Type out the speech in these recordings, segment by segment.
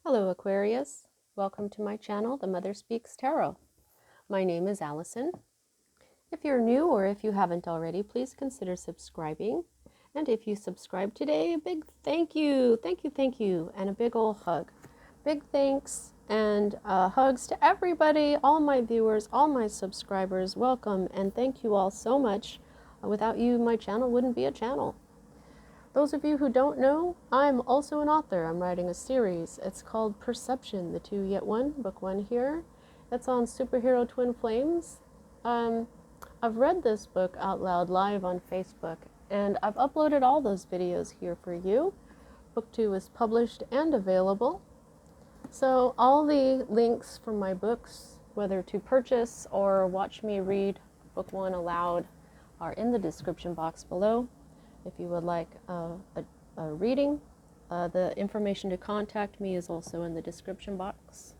Hello Aquarius, welcome to my channel, The Mother Speaks Tarot. My name is Allison. If you're new or if you haven't already, please consider subscribing. And if you subscribe today, a big thank you, and a big ol' hug. Big thanks and hugs to everybody, all my viewers, all my subscribers. Welcome and thank you all so much. Without you, my channel wouldn't be a channel. Those of you who don't know, I'm also an author. I'm writing a series. It's called Perception, the Two Yet One, book one here. It's on superhero twin flames. I've read this book out loud live on Facebook, and I've uploaded all those videos here for you. Book two is published and available. So all the links from my books, whether to purchase or watch me read book one aloud, are in the description box below. If you would like a reading, the information to contact me is also in the description box.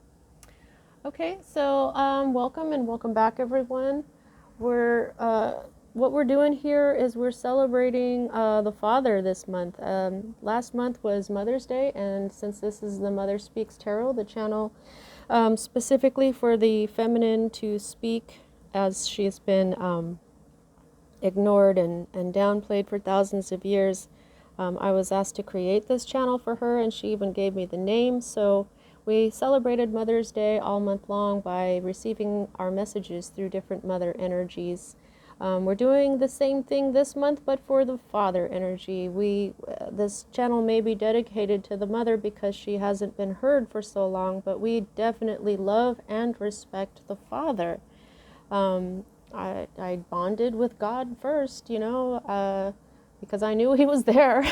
Okay, so welcome and welcome back, everyone. What we're doing here is we're celebrating the Father this month. Last month was Mother's Day, and since this is the Mother Speaks Tarot, the channel specifically for the feminine to speak, as she's been ignored and downplayed for thousands of years. I was asked to create this channel for her, and she even gave me the name. So we celebrated Mother's Day all month long by receiving our messages through different mother energies. We're doing the same thing this month, but for the Father energy. This channel may be dedicated to the mother because she hasn't been heard for so long, but we definitely love and respect the Father. I bonded with God first, because I knew he was there.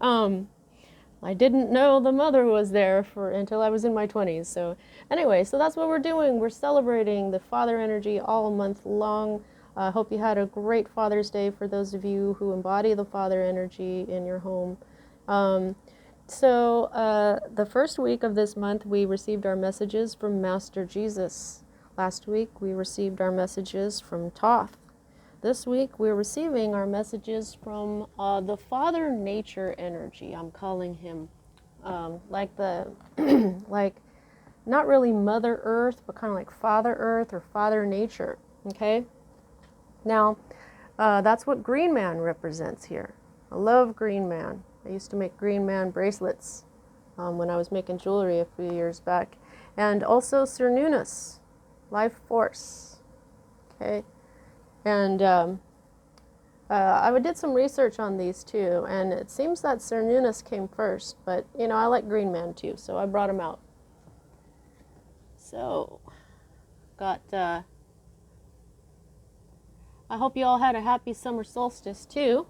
I didn't know the mother was there until I was in my 20s. So anyway, so that's what we're doing. We're celebrating the Father energy all month long. I hope you had a great Father's Day for those of you who embody the Father energy in your home. The first week of this month, we received our messages from Master Jesus. Last week, we received our messages from Thoth. This week, we're receiving our messages from the Father Nature energy. I'm calling him like not really Mother Earth, but kind of like Father Earth or Father Nature. Okay. Now, that's what Green Man represents here. I love Green Man. I used to make Green Man bracelets when I was making jewelry a few years back, and also Cernunnos. Life force. Okay. And I did some research on these too, and it seems that Cernunnos came first, but I like Green Man too, so I brought him out. So got I hope you all had a happy summer solstice too.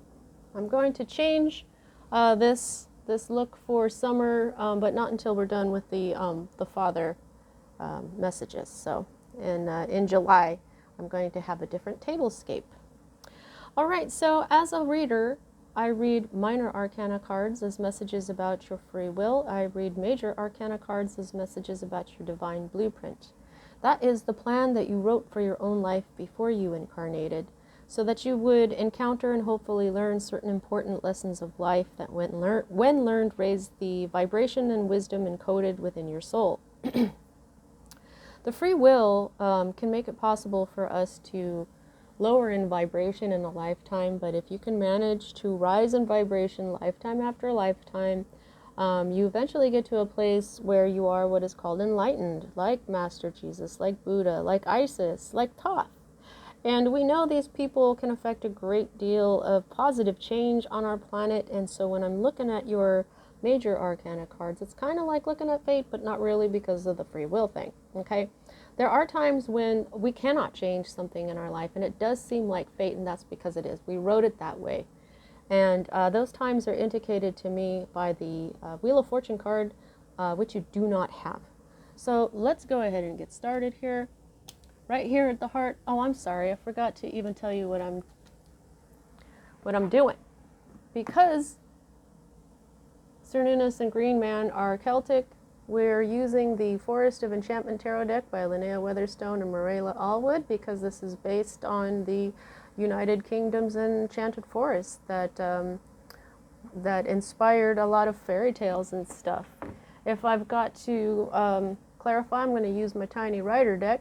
I'm going to change this look for summer, but not until we're done with the Father messages. So in July, I'm going to have a different tablescape. All right, so as a reader, I read minor arcana cards as messages about your free will. I read major arcana cards as messages about your divine blueprint. That is the plan that you wrote for your own life before you incarnated, so that you would encounter and hopefully learn certain important lessons of life that when learned, raise the vibration and wisdom encoded within your soul. The free will can make it possible for us to lower in vibration in a lifetime, but if you can manage to rise in vibration lifetime after lifetime, you eventually get to a place where you are what is called enlightened, like Master Jesus, like Buddha, like Isis, like Thoth. And we know these people can affect a great deal of positive change on our planet, and so when I'm looking at your major arcana cards, it's kind of like looking at fate, but not really because of the free will thing. Okay, there are times when we cannot change something in our life, and it does seem like fate, and that's because it is. We wrote it that way, and those times are indicated to me by the Wheel of Fortune card, which you do not have. So let's go ahead and get started here. Right here at the heart. Oh, I'm sorry, I forgot to even tell you what I'm doing, because Cernunnos and Green Man are Celtic. We're using the Forest of Enchantment Tarot deck by Linnea Weatherstone and Morella Allwood, because this is based on the United Kingdom's enchanted forest that inspired a lot of fairy tales and stuff. If I've got to clarify, I'm going to use my tiny writer deck.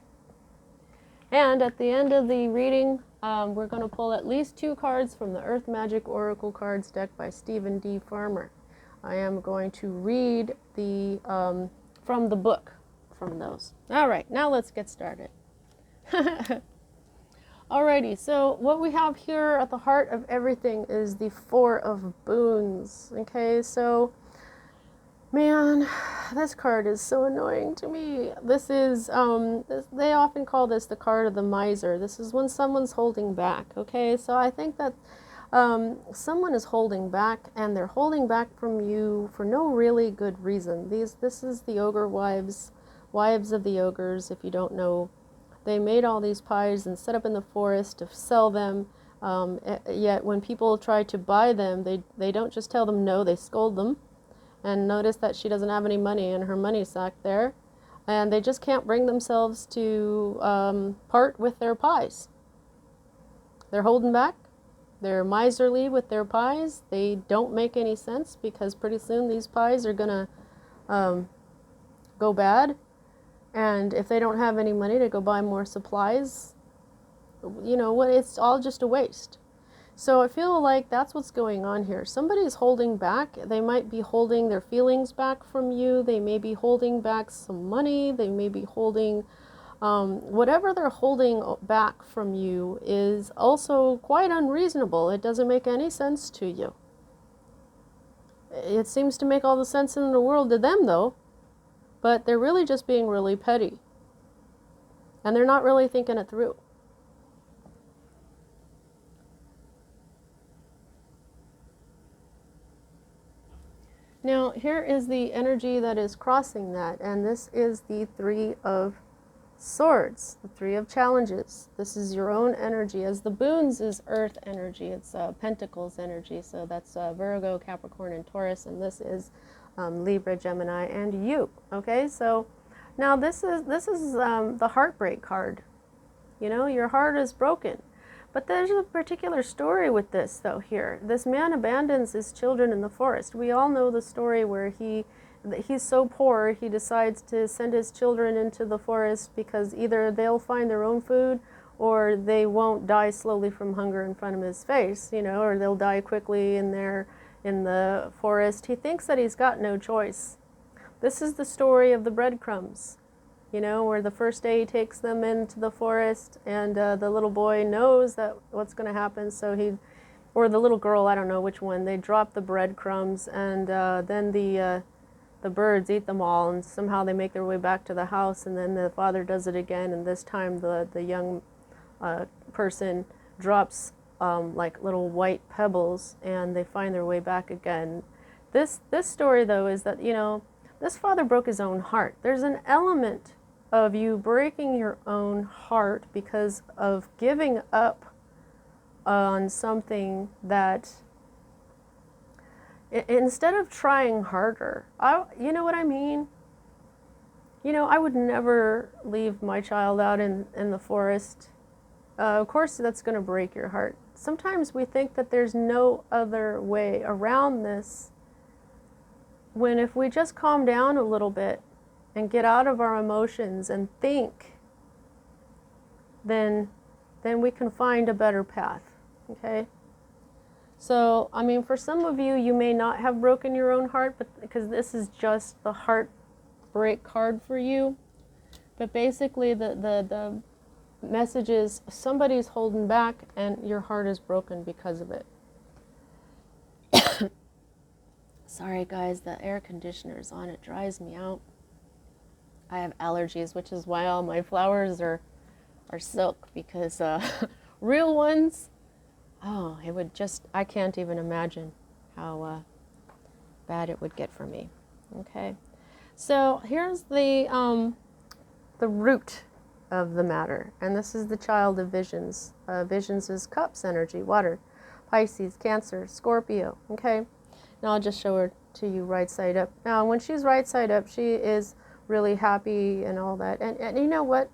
And at the end of the reading, we're going to pull at least 2 cards from the Earth Magic Oracle Cards deck by Stephen D. Farmer. I am going to read the from the book from those. All right, now let's get started. Alrighty, so what we have here at the heart of everything is the 4 of Boons. Okay, so man, this card is so annoying to me. This is, they often call this the card of the miser. This is when someone's holding back, okay? So I think that someone is holding back, and they're holding back from you for no really good reason. This is the ogre wives of the ogres, if you don't know. They made all these pies and set up in the forest to sell them, yet when people try to buy them, they don't just tell them no, they scold them. And notice that she doesn't have any money in her money sack there. And they just can't bring themselves to part with their pies. They're holding back. They're miserly with their pies. They don't make any sense because pretty soon these pies are going to go bad. And if they don't have any money to go buy more supplies, you know what, it's all just a waste. So I feel like that's what's going on here. Somebody's holding back. They might be holding their feelings back from you. They may be holding back some money. They may be holding, whatever they're holding back from you is also quite unreasonable. It doesn't make any sense to you. It seems to make all the sense in the world to them though, but they're really just being really petty. And they're not really thinking it through. Now, here is the energy that is crossing that, and this is the 3 of Swords, the 3 of Challenges. This is your own energy, as the Boons is Earth energy. It's Pentacles energy, so that's Virgo, Capricorn, and Taurus, and this is Libra, Gemini, and you. Okay, so now this is the heartbreak card. You know, your heart is broken. But there's a particular story with this, though, here. This man abandons his children in the forest. We all know the story where he's so poor, he decides to send his children into the forest because either they'll find their own food or they won't die slowly from hunger in front of his face, you know, or they'll die quickly in the forest. He thinks that he's got no choice. This is the story of the breadcrumbs. You know, where the first day he takes them into the forest, and the little boy knows that what's going to happen, so or the little girl, I don't know which one, they drop the breadcrumbs, and then the birds eat them all, and somehow they make their way back to the house, and then the father does it again, and this time the young person drops like little white pebbles, and they find their way back again. This story, though, is that, you know, this father broke his own heart. There's an element of you breaking your own heart because of giving up on something that, instead of trying harder, you know what I mean? You know, I would never leave my child out in the forest. Of course, that's going to break your heart. Sometimes we think that there's no other way around this, when if we just calm down a little bit and get out of our emotions and think, then we can find a better path, okay? So, I mean, for some of you, you may not have broken your own heart, but because this is just the heartbreak card for you. But basically, the message is somebody's holding back and your heart is broken because of it. Sorry guys, the air conditioner is on. It dries me out. I have allergies, which is why all my flowers are silk, because real ones, oh, it would just, I can't even imagine how bad it would get for me. Okay, so here's the root of the matter, and this is the child of visions. Visions is cups energy, water, Pisces, Cancer, Scorpio. Okay. Now I'll just show her to you right side up. Now when she's right side up, she is really happy and all that. And you know what?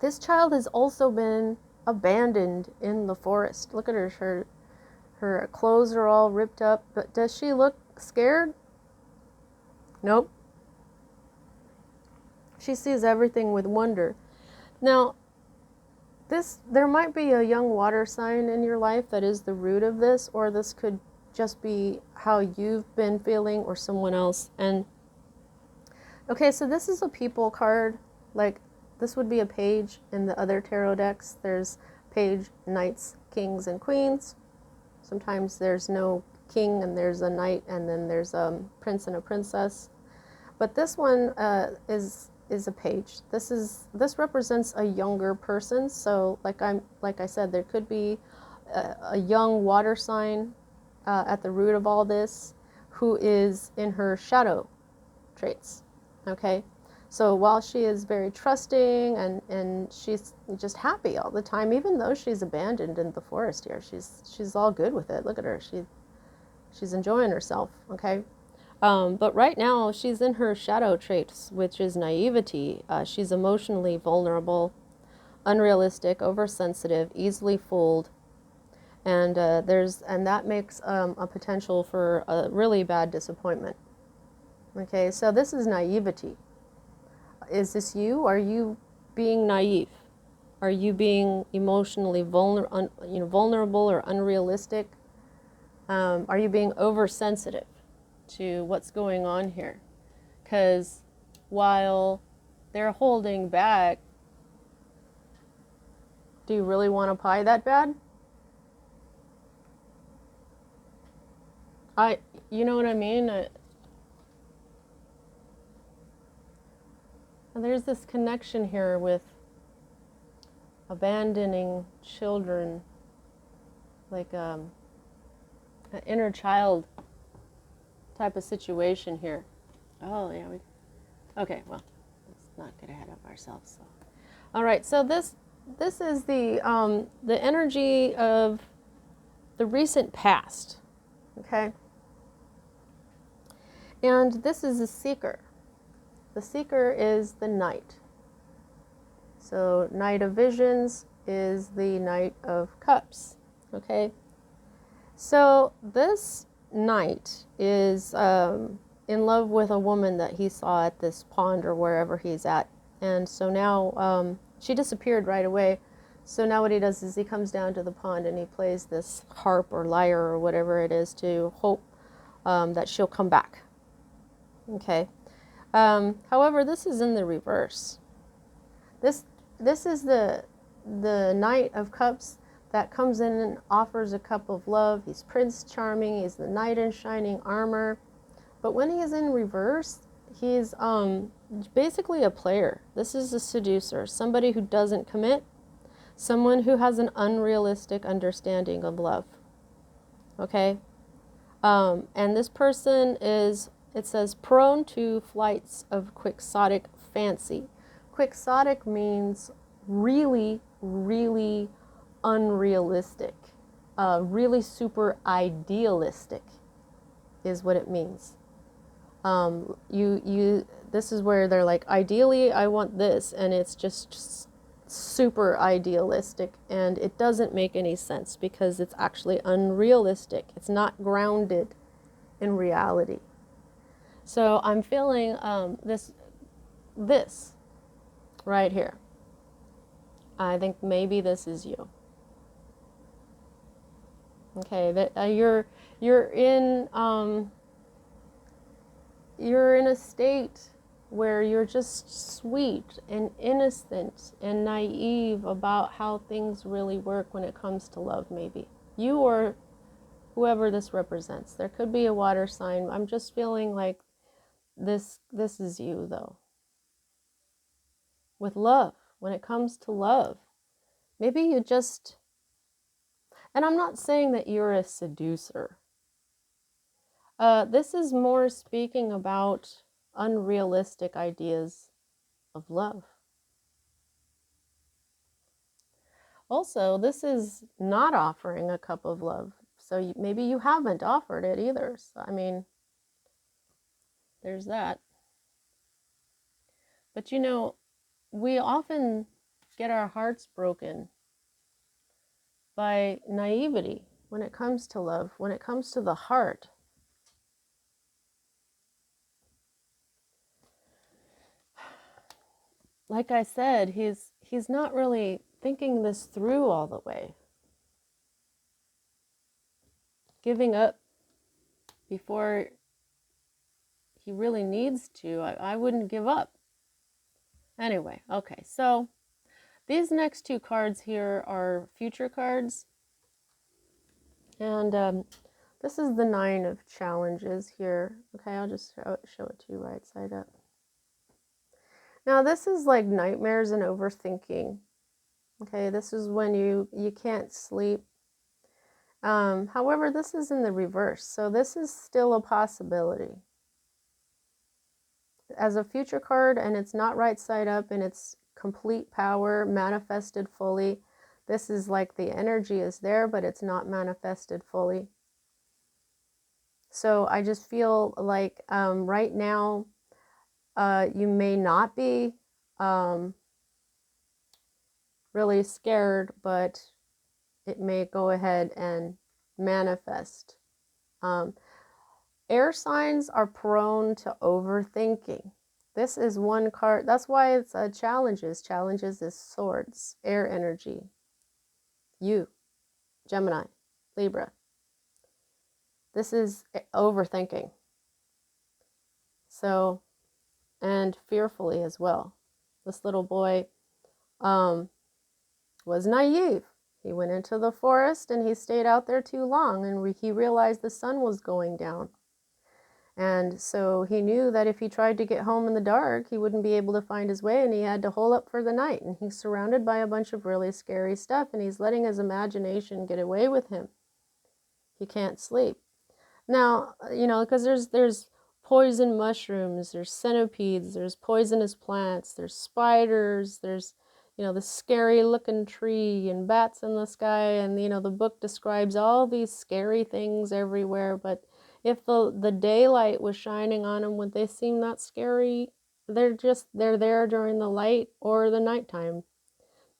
This child has also been abandoned in the forest. Look at her. Her clothes are all ripped up. But does she look scared? Nope. She sees everything with wonder. Now, there might be a young water sign in your life that is the root of this, or this could just be how you've been feeling or someone else. And okay, so this is a people card. Like, this would be a page in the other tarot decks. There's page, knights, kings, and queens. Sometimes there's no king and there's a knight, and then there's a prince and a princess. But this one is a page. This represents a younger person. So like I said, there could be a young water sign at the root of all this, who is in her shadow traits. Okay, so while she is very trusting and she's just happy all the time, even though she's abandoned in the forest here, she's all good with it. Look at her, she's enjoying herself. Okay. But right now she's in her shadow traits, which is naivety. She's emotionally vulnerable, unrealistic, oversensitive, easily fooled, and that makes a potential for a really bad disappointment. Okay, so this is naivety. Is this you? Are you being naive? Are you being emotionally vulnerable or unrealistic? Are you being oversensitive to what's going on here? Because while they're holding back, do you really want a pie that bad? You know what I mean? There's this connection here with abandoning children, like an inner child type of situation here. Oh yeah, okay, well, let's not get ahead of ourselves. So. All right, so this is the energy of the recent past, okay? And this is a seeker. The seeker is the knight. So Knight of Visions is the Knight of Cups, okay? So this knight is in love with a woman that he saw at this pond or wherever he's at. And so now she disappeared right away. So now what he does is he comes down to the pond and he plays this harp or lyre or whatever it is to hope that she'll come back. Okay. However, this is in the reverse. This is the Knight of Cups that comes in and offers a cup of love. He's Prince Charming. He's the knight in shining armor. But when he is in reverse, he's basically a player. This is a seducer, somebody who doesn't commit, someone who has an unrealistic understanding of love. Okay? And this person is, it says, prone to flights of quixotic fancy. Quixotic means really, really unrealistic. Really super idealistic is what it means. This is where they're like, ideally I want this, and it's just super idealistic, and it doesn't make any sense because it's actually unrealistic. It's not grounded in reality. So I'm feeling this right here. I think maybe this is you. Okay, that you're in a state where you're just sweet and innocent and naive about how things really work when it comes to love. Maybe you or whoever this represents. There could be a water sign. I'm just feeling like this is you, though. With love, when it comes to love, maybe you just, and I'm not saying that you're a seducer. This is more speaking about unrealistic ideas of love. Also, this is not offering a cup of love. So maybe you haven't offered it either. So, I mean, there's that. But you know, we often get our hearts broken by naivety when it comes to love, when it comes to the heart. like I said, he's not really thinking this through all the way. Giving up before he really needs to. I wouldn't give up. Anyway, okay, so these next two cards here are future cards. And this is the 9 of challenges here. Okay, I'll just show it to you right side up. Now this is like nightmares and overthinking. Okay, this is when you can't sleep. However, this is in the reverse, so this is still a possibility. As a future card, and it's not right side up, and it's complete power, manifested fully. This is like the energy is there, but it's not manifested fully. So I just feel like right now, you may not be really scared, but it may go ahead and manifest. Air signs are prone to overthinking. This is one card. That's why it's challenges. Challenges is swords, air energy. You, Gemini, Libra. This is overthinking. So, and fearfully as well. This little boy was naive. He went into the forest and he stayed out there too long, and he realized the sun was going down. And so he knew that if he tried to get home in the dark, he wouldn't be able to find his way, and he had to hole up for the night. And he's surrounded by a bunch of really scary stuff, and he's letting his imagination get away with him. He can't sleep. Now, you know, because there's poison mushrooms, there's centipedes, there's poisonous plants, there's spiders, there's, you know, the scary looking tree and bats in the sky. And, you know, the book describes all these scary things everywhere, but if the daylight was shining on them, would they seem that scary? They're there during the light or the nighttime.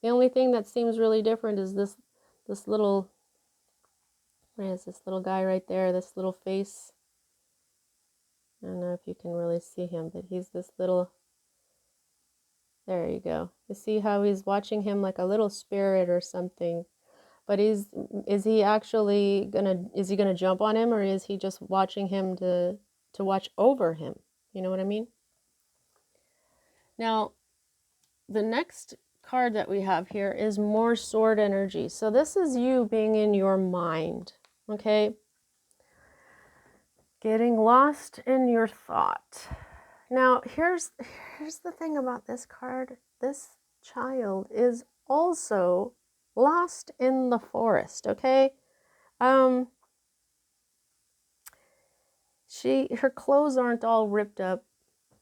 The only thing that seems really different is this little, what is this little guy right there, this little face. I don't know if you can really see him, but he's this little, there you go. You see how he's watching him like a little spirit or something. But is he actually gonna jump on him, or is he just watching him to watch over him? You know what I mean? Now, the next card that we have here is more sword energy. So this is you being in your mind, okay? Getting lost in your thought. Now, here's the thing about this card. This child is also lost in the forest, okay? Her clothes aren't all ripped up,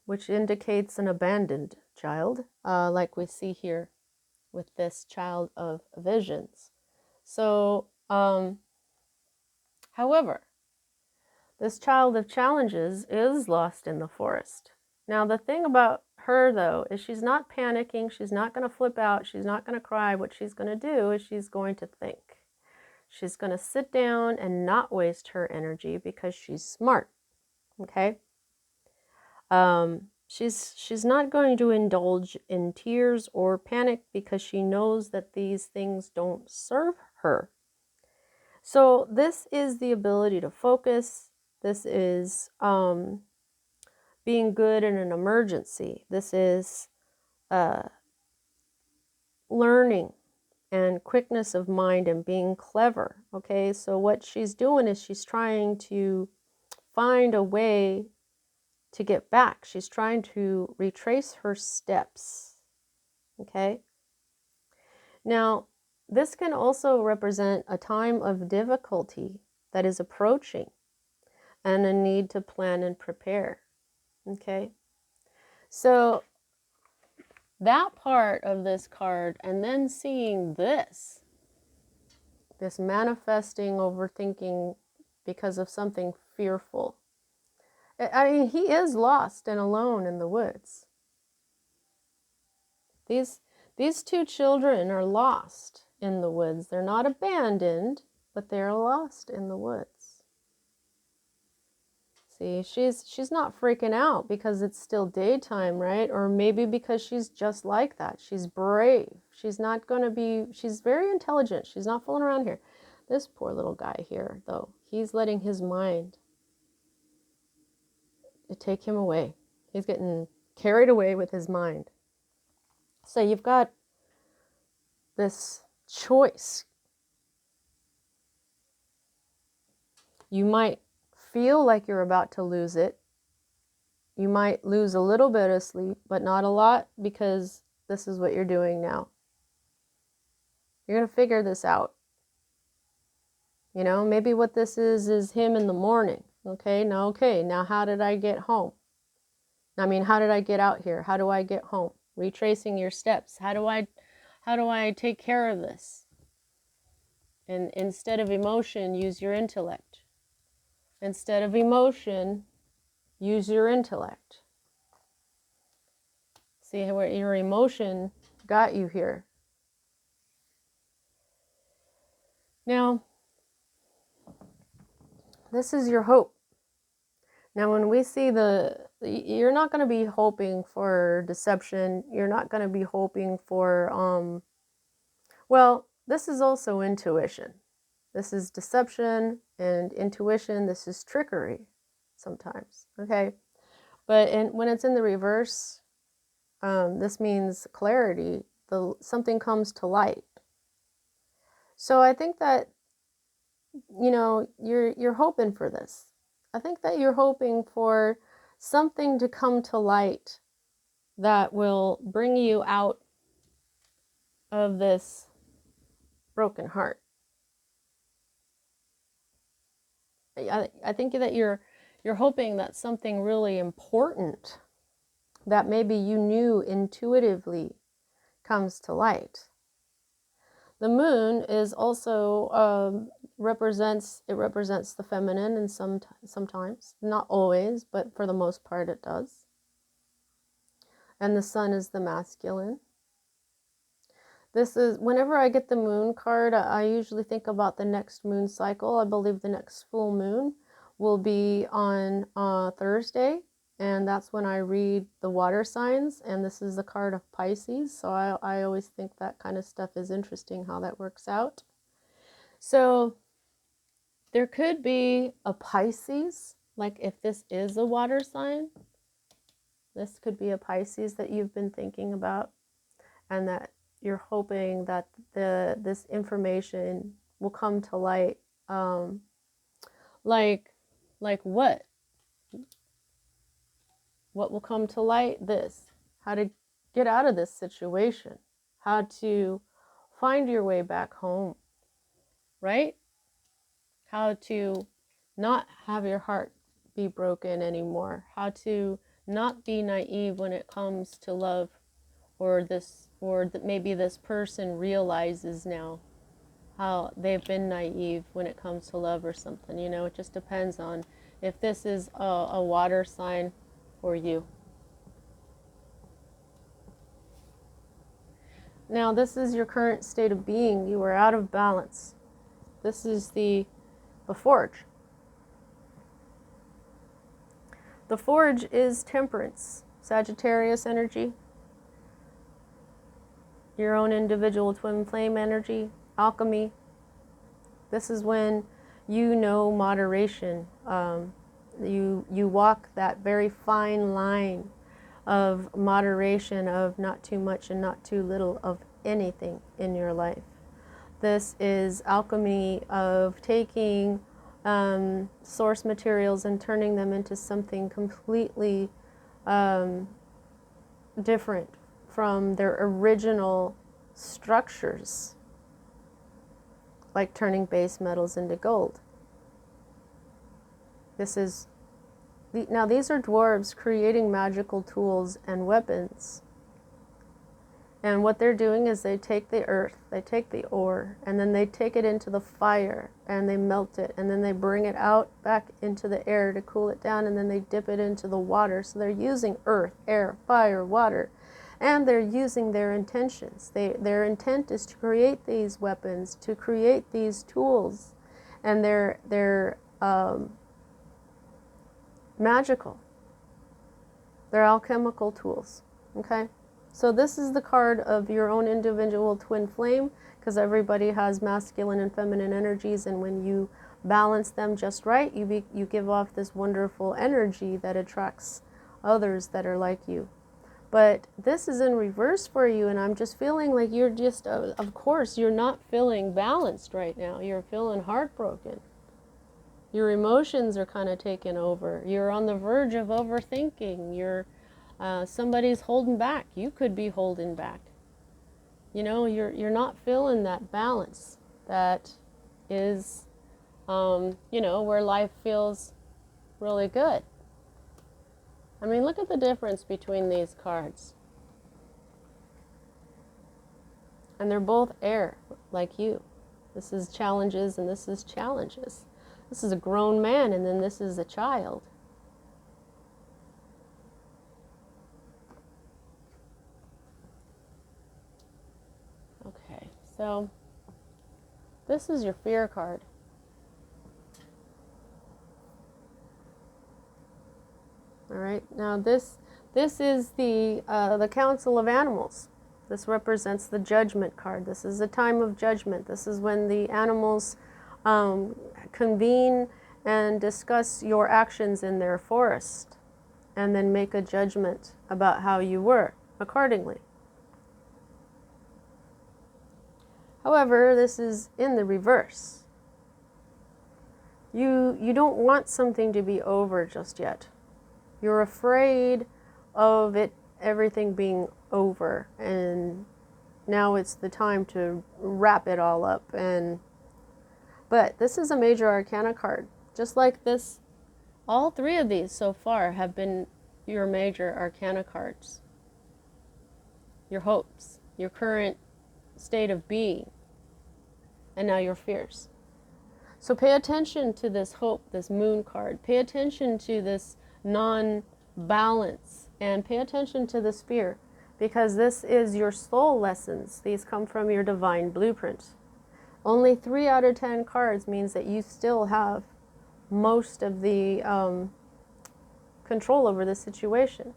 which indicates an abandoned child, like we see here with this child of visions. So, however, this child of challenges is lost in the forest. Now, the thing about her, though, is she's not panicking. She's not going to flip out. She's not going to cry. What she's going to do is she's going to think. She's going to sit down and not waste her energy because she's smart, okay? She's not going to indulge in tears or panic because she knows that these things don't serve her. So this is the ability to focus. This is being good in an emergency. This is learning and quickness of mind and being clever, okay? So what she's doing is she's trying to find a way to get back. She's trying to retrace her steps, okay? Now, this can also represent a time of difficulty that is approaching and a need to plan and prepare, okay? So that part of this card, and then seeing this manifesting, overthinking because of something fearful. I mean, he is lost and alone in the woods. These two children are lost in the woods. They're not abandoned, but they're lost in the woods. See, she's not freaking out because it's still daytime, right? Or maybe because she's just like that. She's brave. She's not going to be, she's very intelligent. She's not fooling around here. This poor little guy here, though, he's letting his mind take him away. He's getting carried away with his mind. So you've got this choice. You might feel like you're about to lose it. You might lose a little bit of sleep, but not a lot, because this is what you're doing now. You're going to figure this out. You know, maybe what this is him in the morning. Okay, now how did I get home? I mean, how did I get out here? How do I get home? Retracing your steps. How do I take care of this? And instead of emotion, use your intellect. Instead of emotion, use your intellect. See where your emotion got you here. Now, this is your hope. Now, when we see you're not going to be hoping for deception. You're not going to be hoping for, well, this is also intuition. This is deception and intuition. This is trickery sometimes, okay? But when it's in the reverse, this means clarity. Something comes to light. So I think that, you know, you're hoping for this. I think that you're hoping for something to come to light that will bring you out of this broken heart. I think that you're hoping that something really important that maybe you knew intuitively comes to light. The moon is also represents the feminine, and sometimes, not always, but for the most part it does. And the sun is the masculine. This is, whenever I get the moon card, I usually think about the next moon cycle. I believe the next full moon will be on Thursday, and that's when I read the water signs, and this is the card of Pisces, so I always think that kind of stuff is interesting, how that works out. So there could be a Pisces, like if this is a water sign, this could be a Pisces that you've been thinking about, and that you're hoping that this information will come to light. Like what? What will come to light? This. How to get out of this situation. How to find your way back home. Right? How to not have your heart be broken anymore. How to not be naive when it comes to love, or that maybe this person realizes now how they've been naive when it comes to love or something. You know, it just depends on if this is a water sign for you. Now, this is your current state of being. You are out of balance. This is the forge. The forge is temperance, Sagittarius energy, your own individual twin flame energy, alchemy. This is when you know moderation. You walk that very fine line of moderation, of not too much and not too little of anything in your life. This is alchemy of taking source materials and turning them into something completely different from their original structures, like turning base metals into gold. Now these are dwarves creating magical tools and weapons. And what they're doing is they take the earth, they take the ore, and then they take it into the fire, and they melt it, and then they bring it out back into the air to cool it down, and then they dip it into the water. So they're using earth, air, fire, water, and they're using their intentions. Their intent is to create these weapons, to create these tools, and magical. They're alchemical tools. Okay? So this is the card of your own individual twin flame, because everybody has masculine and feminine energies, and when you balance them just right, you give off this wonderful energy that attracts others that are like you. But this is in reverse for you, and I'm just feeling like you're just, of course, you're not feeling balanced right now. You're feeling heartbroken. Your emotions are kind of taken over. You're on the verge of overthinking. Somebody's holding back. You could be holding back. You know, you're not feeling that balance that is, you know, where life feels really good. I mean, look at the difference between these cards. And they're both air, like you. This is challenges and this is challenges. This is a grown man and then this is a child. Okay, so this is your fear card. All right, now this is the Council of Animals. This represents the Judgment card. This is a time of judgment. This is when the animals convene and discuss your actions in their forest and then make a judgment about how you were accordingly. However, this is in the reverse. You don't want something to be over just yet. You're afraid of everything being over, and now it's the time to wrap it all up. But this is a major arcana card. Just like this, all three of these so far have been your major arcana cards. Your hopes, your current state of being, and now your fears. So pay attention to this hope, this moon card. Pay attention to this non-balance, and pay attention to this fear, because this is your soul lessons. These come from your divine blueprint. Only 3 out of 10 cards means that you still have most of the control over the situation.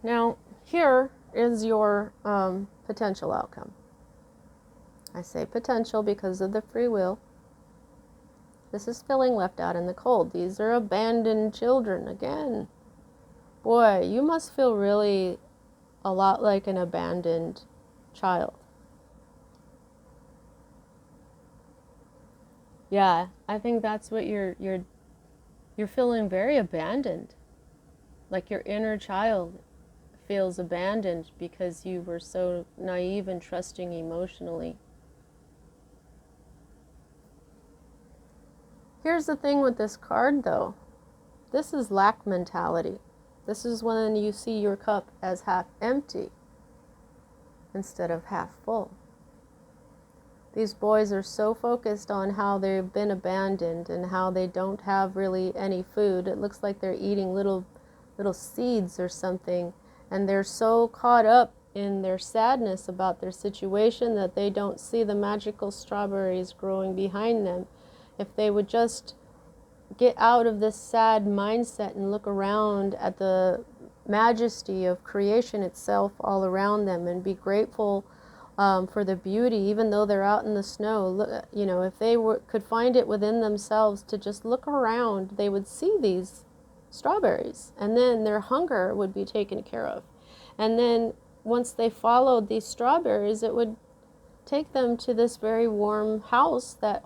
Now, here is your potential outcome. I say potential because of the free will. This is feeling left out in the cold. These are abandoned children again. Boy, you must feel really a lot like an abandoned child. Yeah, I think that's what you're feeling, very abandoned. Like your inner child feels abandoned because you were so naive and trusting emotionally. Here's the thing with this card though. This is lack mentality. This is when you see your cup as half empty instead of half full. These boys are so focused on how they've been abandoned and how they don't have really any food. It looks like they're eating little seeds or something. And they're so caught up in their sadness about their situation that they don't see the magical strawberries growing behind them. If they would just get out of this sad mindset and look around at the majesty of creation itself all around them and be grateful for the beauty, even though they're out in the snow. Look, you know, if they could find it within themselves to just look around, they would see these strawberries, and then their hunger would be taken care of. And then once they followed these strawberries, it would take them to this very warm house that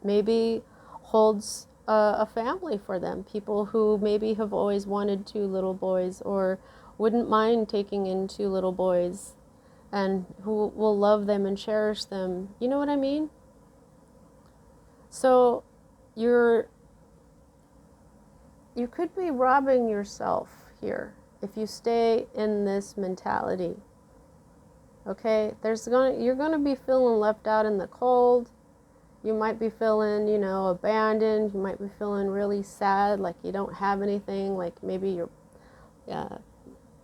maybe holds a family for them, people who maybe have always wanted 2 little boys or wouldn't mind taking in 2 little boys, and who will love them and cherish them. You know what I mean? So you could be robbing yourself here if you stay in this mentality. Okay? You're gonna be feeling left out in the cold. You might be feeling, you know, abandoned. You might be feeling really sad, like you don't have anything, like maybe your Yeah,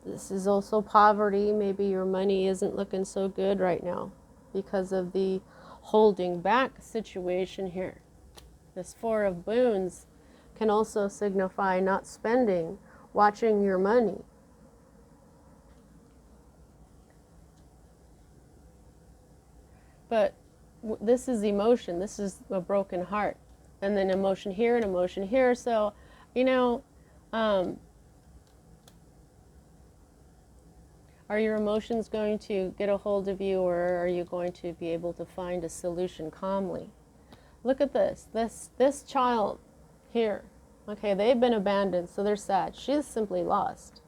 this is also poverty. Maybe your money isn't looking so good right now because of the holding back situation here. This Four of Boons can also signify not spending, watching your money. But this is emotion. This is a broken heart. And then emotion here and emotion here. So, you know, are your emotions going to get a hold of you, or are you going to be able to find a solution calmly? Look at this. This child here. Okay, they've been abandoned, so they're sad. She's simply lost.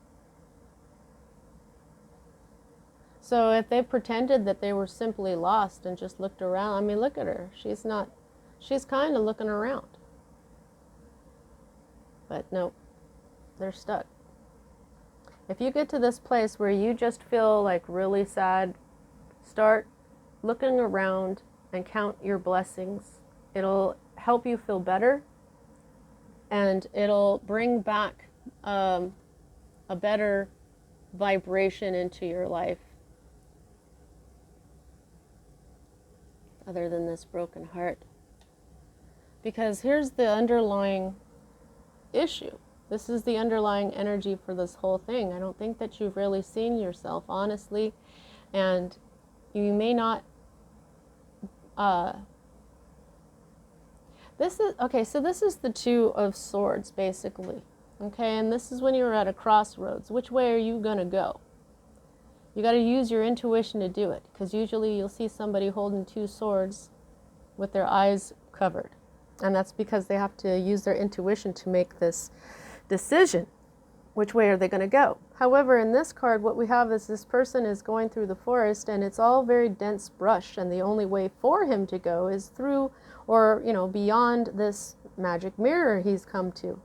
So if they pretended that they were simply lost and just looked around, I mean, look at her. She's kind of looking around. But nope, they're stuck. If you get to this place where you just feel like really sad, start looking around and count your blessings. It'll help you feel better, and it'll bring back a better vibration into your life other than this broken heart. Because here's the underlying issue. This is the underlying energy for this whole thing. I don't think that you've really seen yourself honestly, and you may not this is okay, so this is the Two of Swords basically. Okay, and this is when you're at a crossroads. Which way are you going to go? You got to use your intuition to do it, because usually you'll see somebody holding two swords with their eyes covered. And that's because they have to use their intuition to make this decision. Which way are they going to go? However, in this card, what we have is this person is going through the forest, and it's all very dense brush, and the only way for him to go is through, or, you know, beyond this magic mirror he's come to.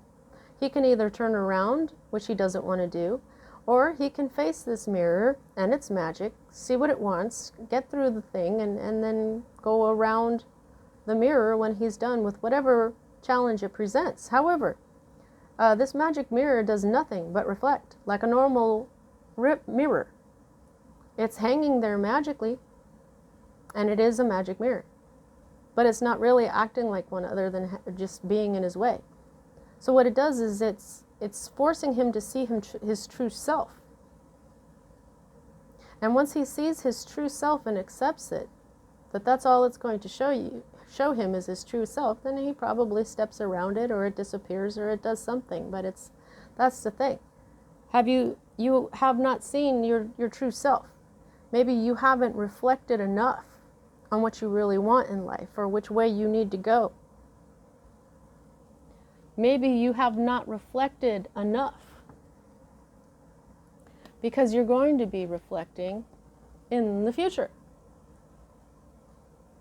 He can either turn around, which he doesn't want to do, or he can face this mirror and its magic, see what it wants, get through the thing, and then go around the mirror when he's done with whatever challenge it presents. However, this magic mirror does nothing but reflect, like a normal mirror. It's hanging there magically, and it is a magic mirror. But it's not really acting like one other than just being in his way. So what it does is it's forcing him to see his true self. And once he sees his true self and accepts it, that's all it's going to show him is his true self, then he probably steps around it, or it disappears, or it does something. But that's the thing. You have not seen your true self. Maybe you haven't reflected enough on what you really want in life, or which way you need to go. Maybe you have not reflected enough, because you're going to be reflecting in the future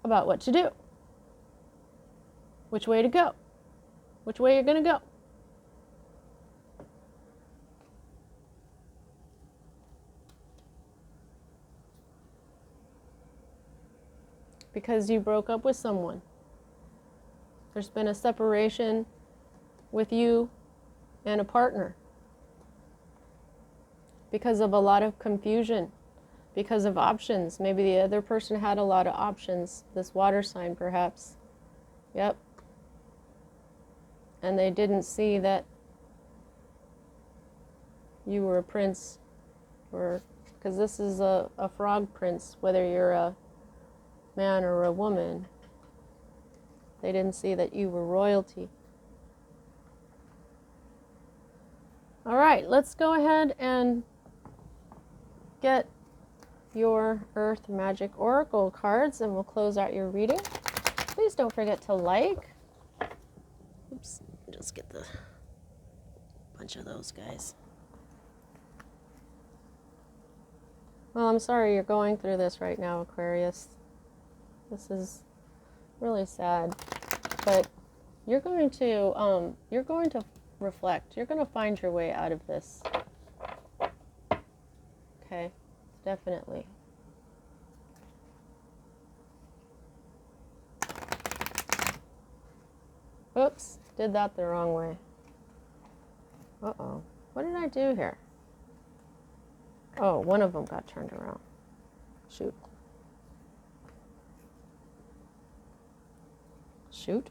about what to do, which way to go, which way you're going to go. Because you broke up with someone. There's been a separation with you and a partner because of a lot of confusion, because of options. Maybe the other person had a lot of options, this water sign perhaps. Yep. And they didn't see that you were a prince, or because this is a frog prince, whether you're a man or a woman. They didn't see that you were royalty. All right, let's go ahead and get your Earth Magic Oracle cards, and we'll close out your reading. Please don't forget to like. Oops, just get the bunch of those guys. Well, I'm sorry you're going through this right now, Aquarius. This is really sad, but you're going to reflect. You're going to find your way out of this. Okay, definitely. Oops, did that the wrong way. Uh-oh. What did I do here? Oh, one of them got turned around. Shoot. Shoot.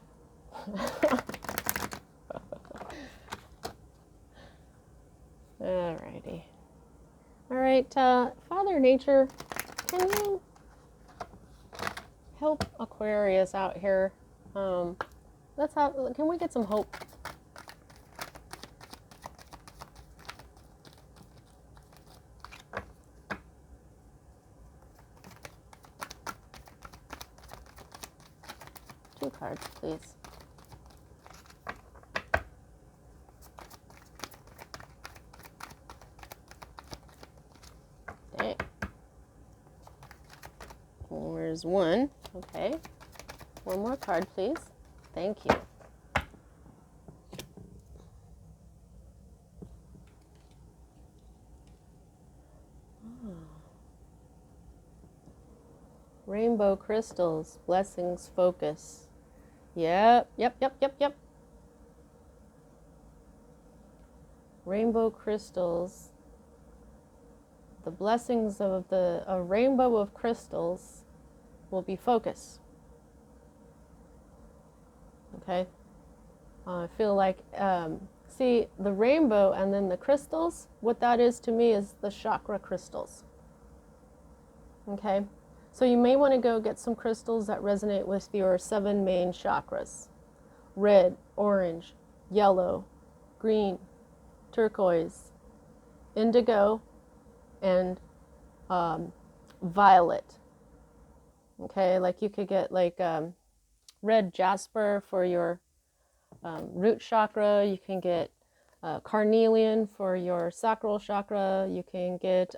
Alrighty. All right, Father Nature, can you help Aquarius out here? Can we get some hope? Two cards, please. Okay. Where's one? Okay. One more card, please. Thank you. Rainbow crystals, blessings, focus. Yep. Rainbow crystals. The blessings of a rainbow of crystals will be focus. Okay? I feel like, see, the rainbow and then the crystals, what that is to me is the chakra crystals. Okay? So you may want to go get some crystals that resonate with your 7 main chakras. Red, orange, yellow, green, turquoise, indigo, and violet. Okay, like you could get like red jasper for your root chakra. You can get carnelian for your sacral chakra. You can get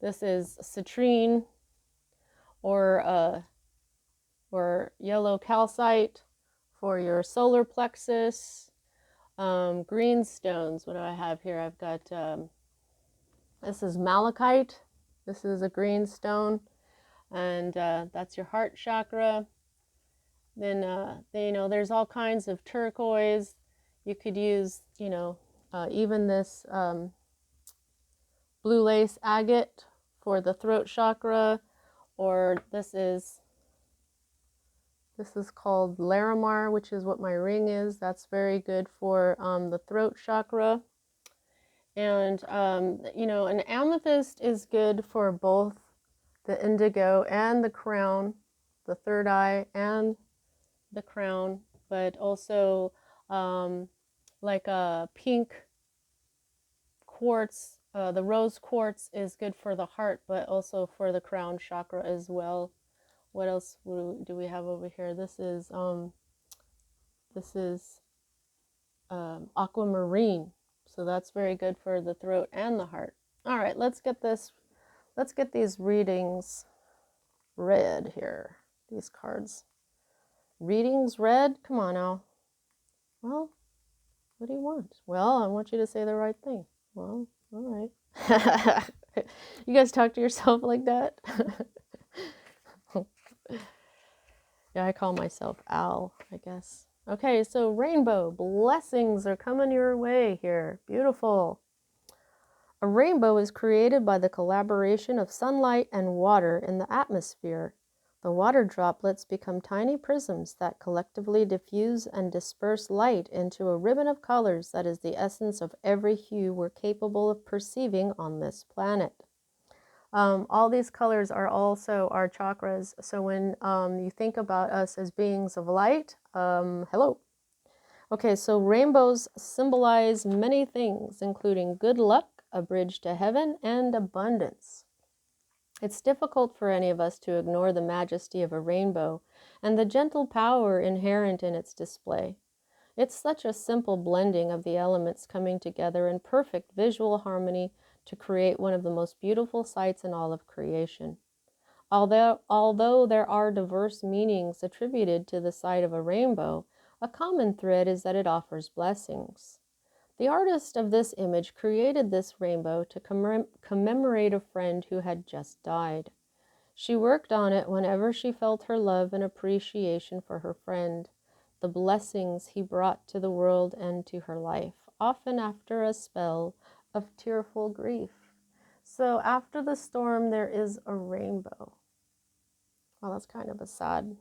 this is citrine or yellow calcite for your solar plexus. Green stones. What do I have here? I've got this is malachite. This is a green stone, and that's your heart chakra. Then, there's all kinds of turquoise. You could use, even this blue lace agate for the throat chakra, or this is called Larimar, which is what my ring is. That's very good for the throat chakra. And, an amethyst is good for both the indigo and the crown, the third eye and the crown, but also like a pink quartz, the rose quartz is good for the heart, but also for the crown chakra as well. What else do we have over here? This is aquamarine, so that's very good for the throat and the heart. All right, let's get these readings read here. These cards. Readings read? Come on now. Well, what do you want? Well, I want you to say the right thing. Well, all right. You guys talk to yourself like that? Yeah, I call myself Al, I guess. Okay, so rainbow, blessings are coming your way here. Beautiful. A rainbow is created by the collaboration of sunlight and water in the atmosphere. The water droplets become tiny prisms that collectively diffuse and disperse light into a ribbon of colors that is the essence of every hue we're capable of perceiving on this planet. All these colors are also our chakras. So when you think about us as beings of light, hello. Okay, so rainbows symbolize many things, including good luck, a bridge to heaven, and abundance. It's difficult for any of us to ignore the majesty of a rainbow and the gentle power inherent in its display. It's such a simple blending of the elements coming together in perfect visual harmony to create one of the most beautiful sights in all of creation. Although there are diverse meanings attributed to the sight of a rainbow, a common thread is that it offers blessings. The artist of this image created this rainbow to commemorate a friend who had just died. She worked on it whenever she felt her love and appreciation for her friend, the blessings he brought to the world and to her life, often after a spell of tearful grief. So after the storm, there is a rainbow. Well, that's kind of a sad.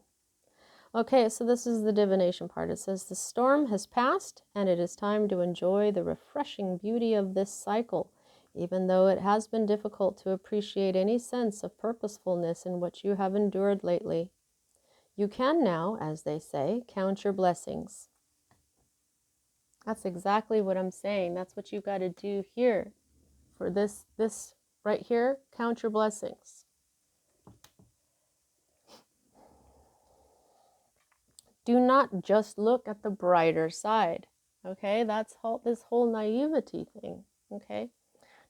Okay, so this is the divination part. It says, the storm has passed, and it is time to enjoy the refreshing beauty of this cycle, even though it has been difficult to appreciate any sense of purposefulness in what you have endured lately. You can now, as they say, count your blessings. That's exactly what I'm saying. That's what you've got to do here. For this right here, count your blessings. Do not just look at the brighter side. Okay, that's this whole naivety thing. Okay,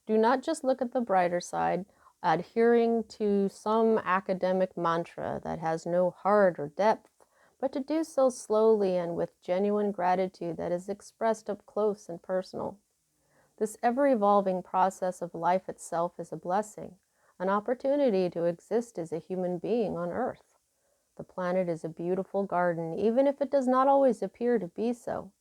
do not just look at the brighter side, adhering to some academic mantra that has no heart or depth, but to do so slowly and with genuine gratitude that is expressed up close and personal. This ever-evolving process of life itself is a blessing, an opportunity to exist as a human being on Earth. The planet is a beautiful garden, even if it does not always appear to be so.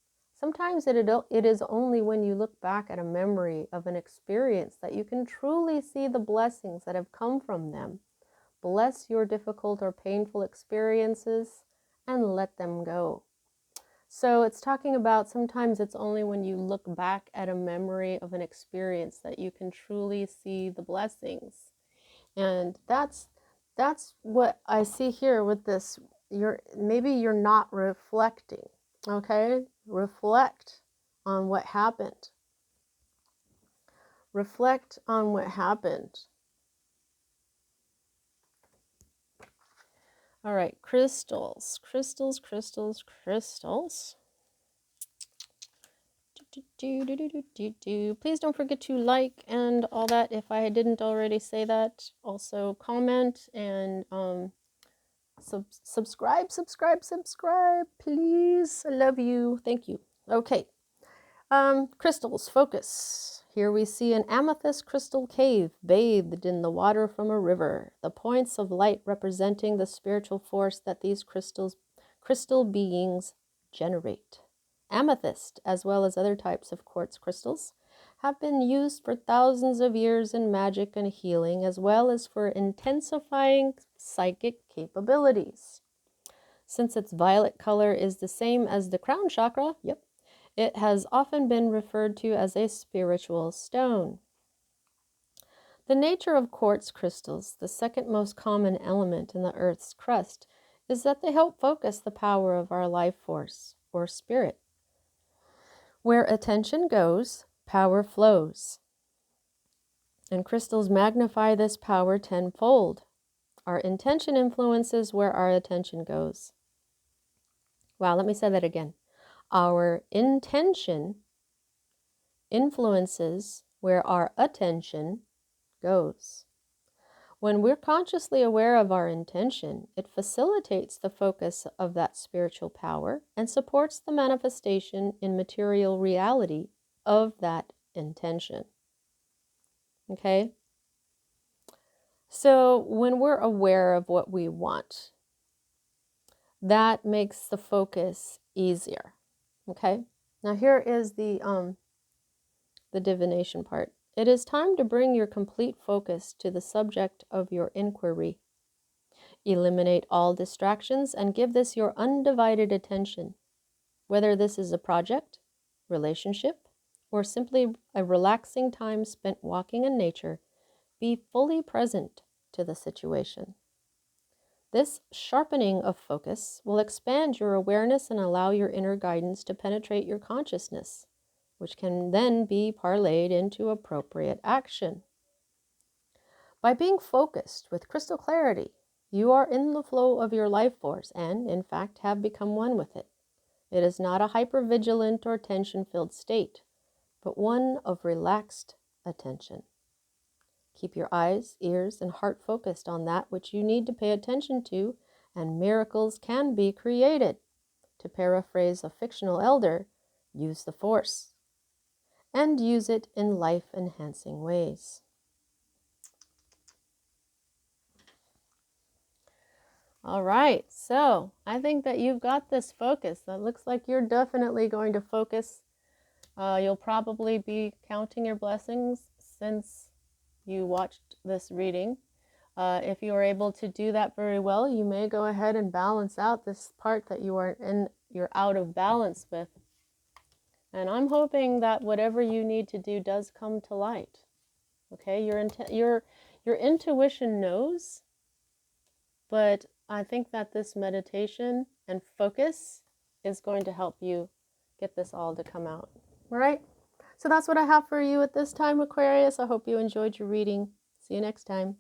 Sometimes it is only when you look back at a memory of an experience that you can truly see the blessings that have come from them. Bless your difficult or painful experiences and let them go. So it's talking about sometimes it's only when you look back at a memory of an experience that you can truly see the blessings. And that's what I see here with this. Maybe you're not reflecting. Okay? Reflect on what happened. Reflect on what happened. All right, crystals. Crystals, crystals, crystals. Please don't forget to like and all that if I didn't already say that. Also comment and subscribe, please. I love you. Thank you. Okay. Crystals, focus. Here we see an amethyst crystal cave bathed in the water from a river. The points of light representing the spiritual force that these crystal beings generate. Amethyst, as well as other types of quartz crystals, have been used for thousands of years in magic and healing, as well as for intensifying psychic capabilities. Since its violet color is the same as the crown chakra, it has often been referred to as a spiritual stone. The nature of quartz crystals, the second most common element in the Earth's crust, is that they help focus the power of our life force, or spirit. Where attention goes, power flows. And crystals magnify this power tenfold. Our intention influences where our attention goes. Wow, let me say that again. Our intention influences where our attention goes. When we're consciously aware of our intention, it facilitates the focus of that spiritual power and supports the manifestation in material reality of that intention. Okay? So when we're aware of what we want, that makes the focus easier. Okay? Now here is the divination part. It is time to bring your complete focus to the subject of your inquiry. Eliminate all distractions and give this your undivided attention. Whether this is a project, relationship, or simply a relaxing time spent walking in nature, be fully present to the situation. This sharpening of focus will expand your awareness and allow your inner guidance to penetrate your consciousness, which can then be parlayed into appropriate action. By being focused with crystal clarity, you are in the flow of your life force and, in fact, have become one with it. It is not a hypervigilant or tension-filled state, but one of relaxed attention. Keep your eyes, ears, and heart focused on that which you need to pay attention to, and miracles can be created. To paraphrase a fictional elder, use the force, and use it in life-enhancing ways. All right, so I think that you've got this focus. That looks like you're definitely going to focus. You'll probably be counting your blessings since you watched this reading. If you are able to do that very well, you may go ahead and balance out this part that you're out of balance with. And I'm hoping that whatever you need to do does come to light. Okay, your intuition knows, but I think that this meditation and focus is going to help you get this all to come out. All right? So that's what I have for you at this time, Aquarius. I hope you enjoyed your reading. See you next time.